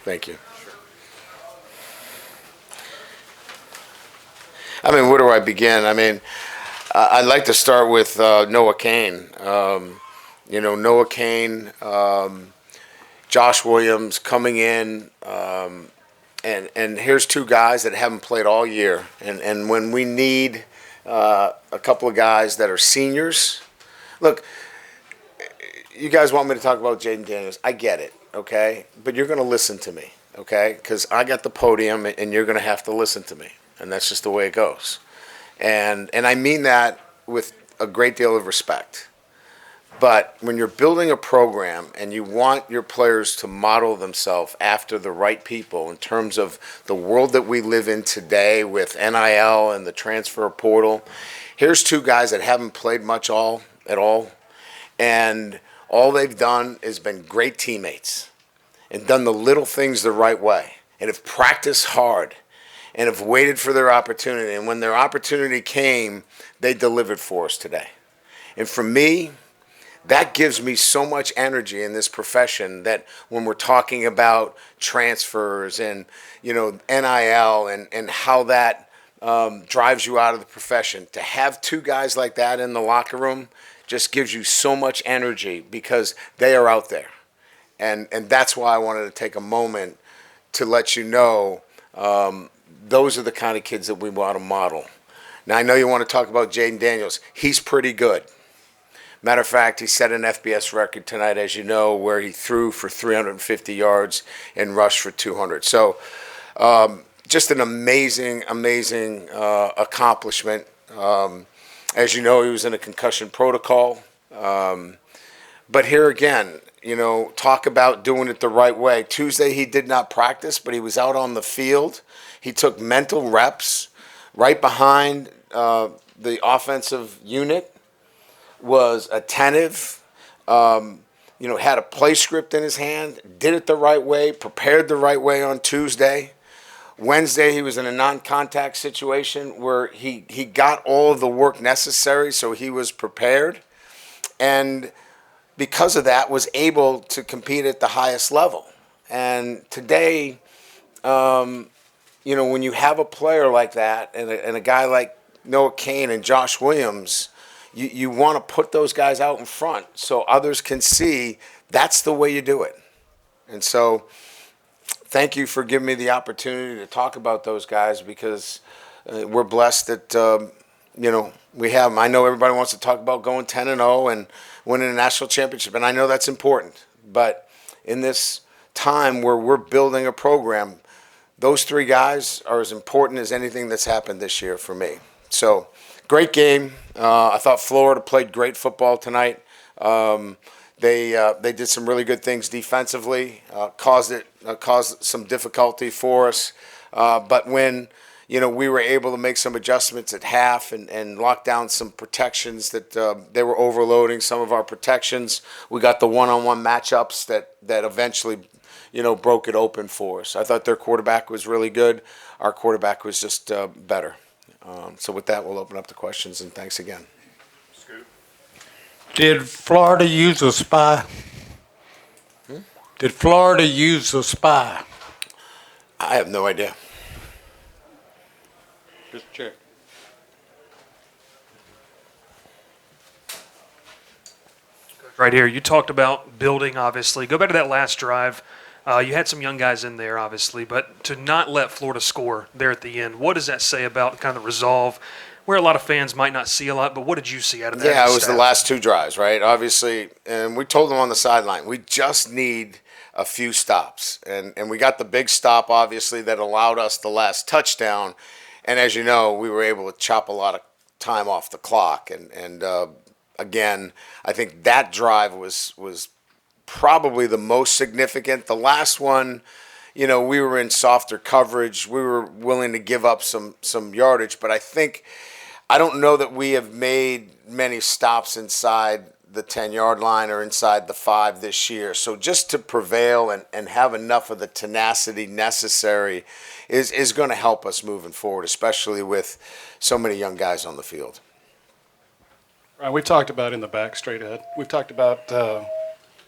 Thank you. I mean, where do I begin? I mean, I'd like to start with Noah Cain. Noah Cain, Josh Williams coming in, and here's two guys that haven't played all year. And when we need a couple of guys that are seniors, look, you guys want me to talk about Jaden Daniels. I get it, okay? But you're going to listen to me, okay? Because I got the podium, and you're going to have to listen to me. And that's just the way it goes. And I mean that with a great deal of respect. But when you're building a program and you want your players to model themselves after the right people in terms of the world that we live in today with NIL and the transfer portal, here's two guys that haven't played much at all. And all they've done is been great teammates and done the little things the right way and have practiced hard and have waited for their opportunity. And when their opportunity came, they delivered for us today. And for me, that gives me so much energy in this profession that when we're talking about transfers and, NIL and how that drives you out of the profession, to have two guys like that in the locker room just gives you so much energy because they are out there. And that's why I wanted to take a moment to let you know those are the kind of kids that we want to model. Now, I know you want to talk about Jaden Daniels. He's pretty good. Matter of fact, he set an FBS record tonight, as you know, where he threw for 350 yards and rushed for 200. So just an amazing accomplishment. As you know, he was in a concussion protocol. But here again, talk about doing it the right way. Tuesday he did not practice, but he was out on the field. He took mental reps right behind the offensive unit, was attentive, had a play script in his hand, did it the right way, prepared the right way on Tuesday. Wednesday, he was in a non-contact situation where he got all of the work necessary, so he was prepared. And because of that, was able to compete at the highest level. And today, when you have a player like that and a guy like Noah Cain and Josh Williams, you want to put those guys out in front so others can see that's the way you do it. And so thank you for giving me the opportunity to talk about those guys because we're blessed that, we have them. I know everybody wants to talk about going 10-0 and winning a national championship, and I know that's important. But in this time where we're building a program, those three guys are as important as anything that's happened this year for me. So, great game. I thought Florida played great football tonight. They did some really good things defensively, caused some difficulty for us. But when we were able to make some adjustments at half and lock down some protections that they were overloading some of our protections, we got the one-on-one matchups that eventually broke it open for us. I thought their quarterback was really good. Our quarterback was just better. So with that, we'll open up the questions, and thanks again. Did Florida use a spy? Did Florida use a spy? I have no idea. Just check. Right here, you talked about building, obviously. Go back to that last drive. You had some young guys in there, obviously, but to not let Florida score there at the end, what does that say about kind of the resolve, where a lot of fans might not see a lot, but what did you see out of that? Yeah, it was the last two drives, right? Obviously, and we told them on the sideline, we just need a few stops. And we got the big stop, obviously, that allowed us the last touchdown. And as you know, we were able to chop a lot of time off the clock. And again, I think that drive was probably the most significant. The last one, we were in softer coverage. We were willing to give up some yardage. But I don't know that we have made many stops inside the 10-yard line or inside the 5 this year. So just to prevail and have enough of the tenacity necessary is going to help us moving forward, especially with so many young guys on the field. Right, we've talked about in the back, straight ahead. We've talked about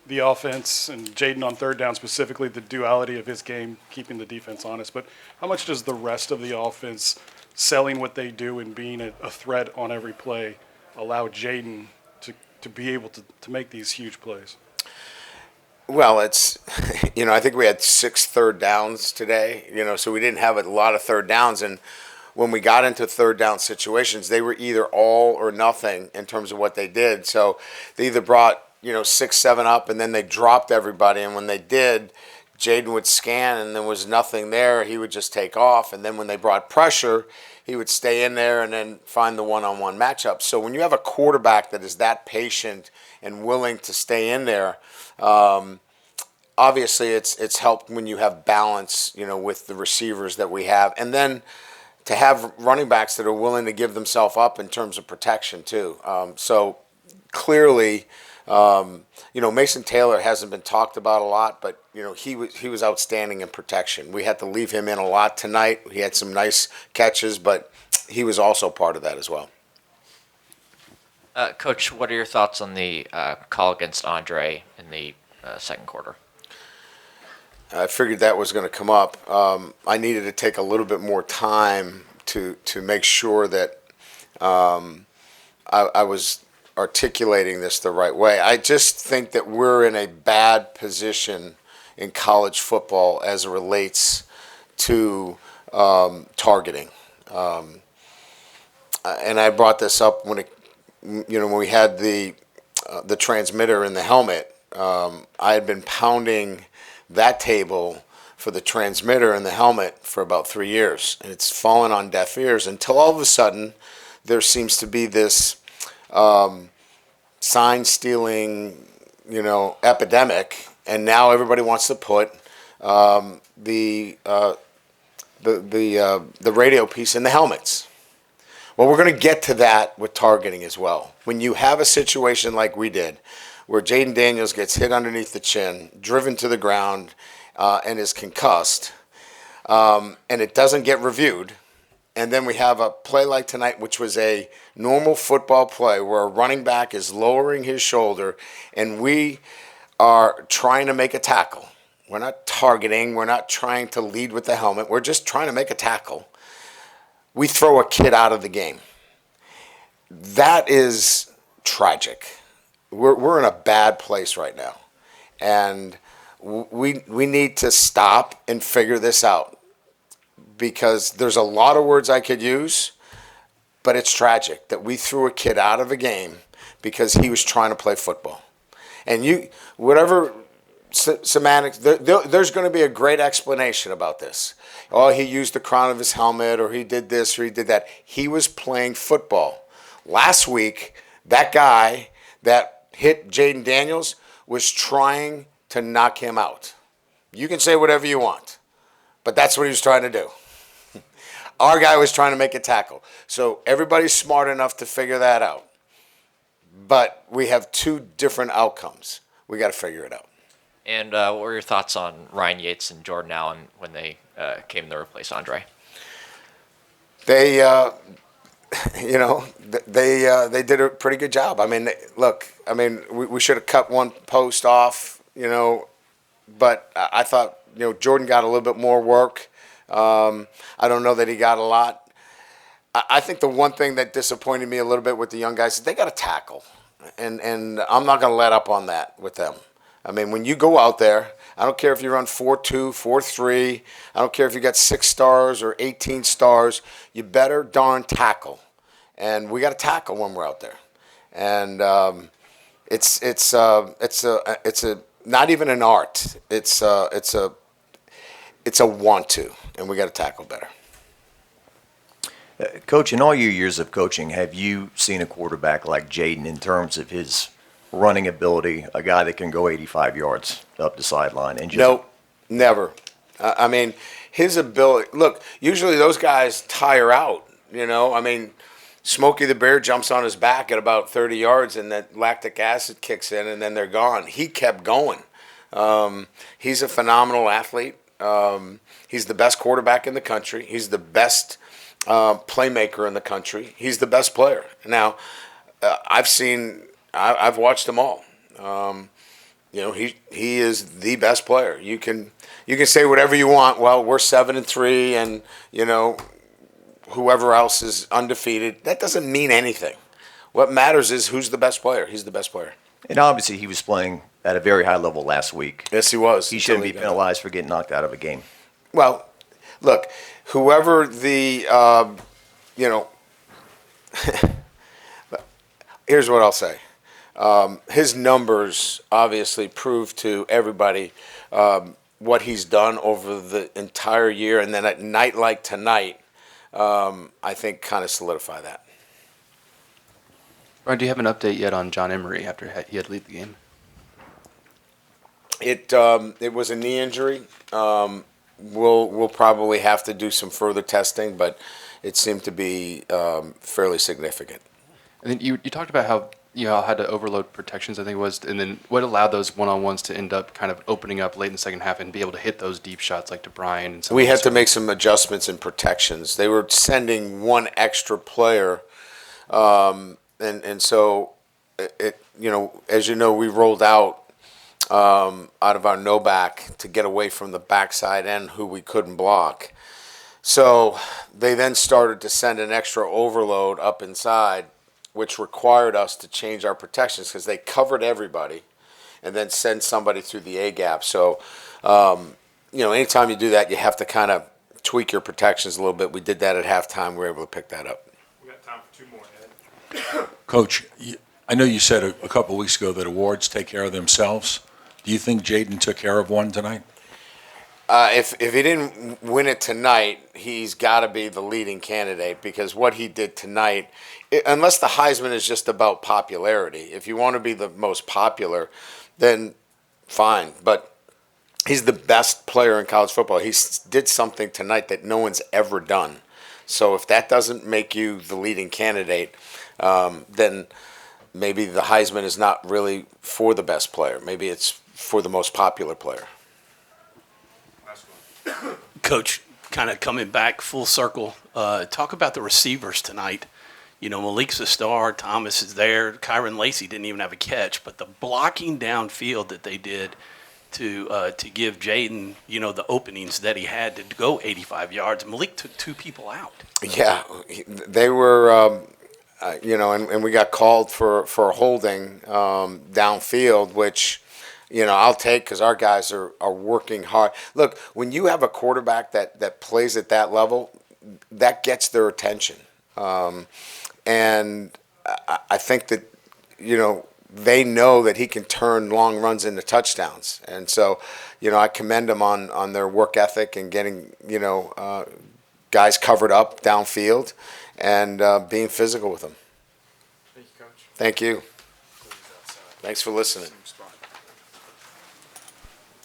the offense and Jaden on third down, specifically the duality of his game, keeping the defense honest. But how much does the rest of the offense selling what they do and being a threat on every play allow Jaden to be able to make these huge plays? Well, it's, I think we had 6 third downs today, so we didn't have a lot of third downs. And when we got into third down situations, they were either all or nothing in terms of what they did. So they either brought, 6, 7 up, and then they dropped everybody. And when they did, Jaden would scan and there was nothing there. He would just take off. And then when they brought pressure, he would stay in there and then find the one-on-one matchup. So when you have a quarterback that is that patient and willing to stay in there, obviously it's helped when you have balance, with the receivers that we have. And then to have running backs that are willing to give themselves up in terms of protection too. So clearly, Mason Taylor hasn't been talked about a lot, but he was outstanding in protection. We had to leave him in a lot tonight. He had some nice catches, but he was also part of that as well. Coach, what are your thoughts on the call against Andre in the second quarter? I figured that was going to come up. I needed to take a little bit more time to make sure that I was articulating this the right way. I just think that we're in a bad position in college football as it relates to targeting. And I brought this up when we had the transmitter in the helmet. I had been pounding that table for the transmitter and the helmet for about 3 years, and it's fallen on deaf ears until all of a sudden there seems to be this sign stealing, epidemic, and now everybody wants to put the radio piece in the helmets. Well, we're going to get to that with targeting as well. When you have a situation like we did, where Jaden Daniels gets hit underneath the chin, driven to the ground, and is concussed, and it doesn't get reviewed, and then we have a play like tonight, which was a normal football play where a running back is lowering his shoulder, and we are trying to make a tackle. We're not targeting. We're not trying to lead with the helmet. We're just trying to make a tackle. We throw a kid out of the game. That is tragic. We're in a bad place right now, and we need to stop and figure this out, because there's a lot of words I could use, but it's tragic that we threw a kid out of a game because he was trying to play football. And whatever semantics, there's going to be a great explanation about this. Oh, he used the crown of his helmet, or he did this, or he did that. He was playing football. Last week, that guy that hit Jaden Daniels was trying to knock him out. You can say whatever you want, but that's what he was trying to do. Our guy was trying to make a tackle. So everybody's smart enough to figure that out. But we have 2 different outcomes. We got to figure it out. And what were your thoughts on Ryan Yates and Jordan Allen when they came to replace Andre? They, they did a pretty good job. I mean, we should have cut one post off, but I thought, Jordan got a little bit more work. I don't know that he got a lot. I think the one thing that disappointed me a little bit with the young guys is they got to tackle, and I'm not going to let up on that with them. I mean, when you go out there, I don't care if you run 4-2, 4-3. I don't care if you got 6 stars or 18 stars. You better darn tackle, and we got to tackle when we're out there. And it's not even an art. It's a want to, and we got to tackle better. Coach, in all your years of coaching, have you seen a quarterback like Jaden in terms of his running ability, a guy that can go 85 yards up the sideline? And Nope, never. I mean, his ability, look, usually those guys tire out, I mean, Smokey the Bear jumps on his back at about 30 yards, and that lactic acid kicks in, and then they're gone. He kept going. He's a phenomenal athlete. He's the best quarterback in the country. He's the best playmaker in the country. He's the best player. Now, I've watched them all. he is the best player. You can say whatever you want. Well, we're 7-3, and whoever else is undefeated. That doesn't mean anything. What matters is who's the best player. He's the best player. And obviously, he was playing at a very high level last week. Yes, he was. He shouldn't be penalized for getting knocked out of a game. Well, look, whoever the here's what I'll say. His numbers obviously prove to everybody what he's done over the entire year, and then at night like tonight, I think kind of solidify that. Brian, do you have an update yet on John Emery after he had to leave the game? It was a knee injury. We'll probably have to do some further testing, but it seemed to be fairly significant. And then you talked about how you all had to overload protections, I think it was, and then what allowed those one-on-ones to end up kind of opening up late in the second half and be able to hit those deep shots like to Brian? And we had to make some adjustments in protections. They were sending one extra player, and so as you know, we rolled out of our no back to get away from the backside end who we couldn't block. So they then started to send an extra overload up inside, which required us to change our protections because they covered everybody and then send somebody through the A gap. So, anytime you do that, you have to kind of tweak your protections a little bit. We did that at halftime. We were able to pick that up. We got time for two more, Ed. Coach, I know you said a couple of weeks ago that awards take care of themselves. Do you think Jaden took care of one tonight? If he didn't win it tonight, he's got to be the leading candidate because what he did tonight, unless the Heisman is just about popularity, if you want to be the most popular, then fine. But he's the best player in college football. He did something tonight that no one's ever done. So if that doesn't make you the leading candidate, then maybe the Heisman is not really for the best player. Maybe it's for the most popular player. Coach, kind of coming back full circle, talk about the receivers tonight. Malik's a star, Thomas is there, Kyron Lacey didn't even have a catch, but the blocking downfield that they did to give Jaden, the openings that he had to go 85 yards, Malik took two people out. Yeah, they were, and we got called for a holding downfield, which I'll take because our guys are working hard. Look, when you have a quarterback that plays at that level, that gets their attention. And I think that, they know that he can turn long runs into touchdowns. And so, I commend them on their work ethic and getting, guys covered up downfield and being physical with them. Thank you, Coach. Thank you. Thanks for listening.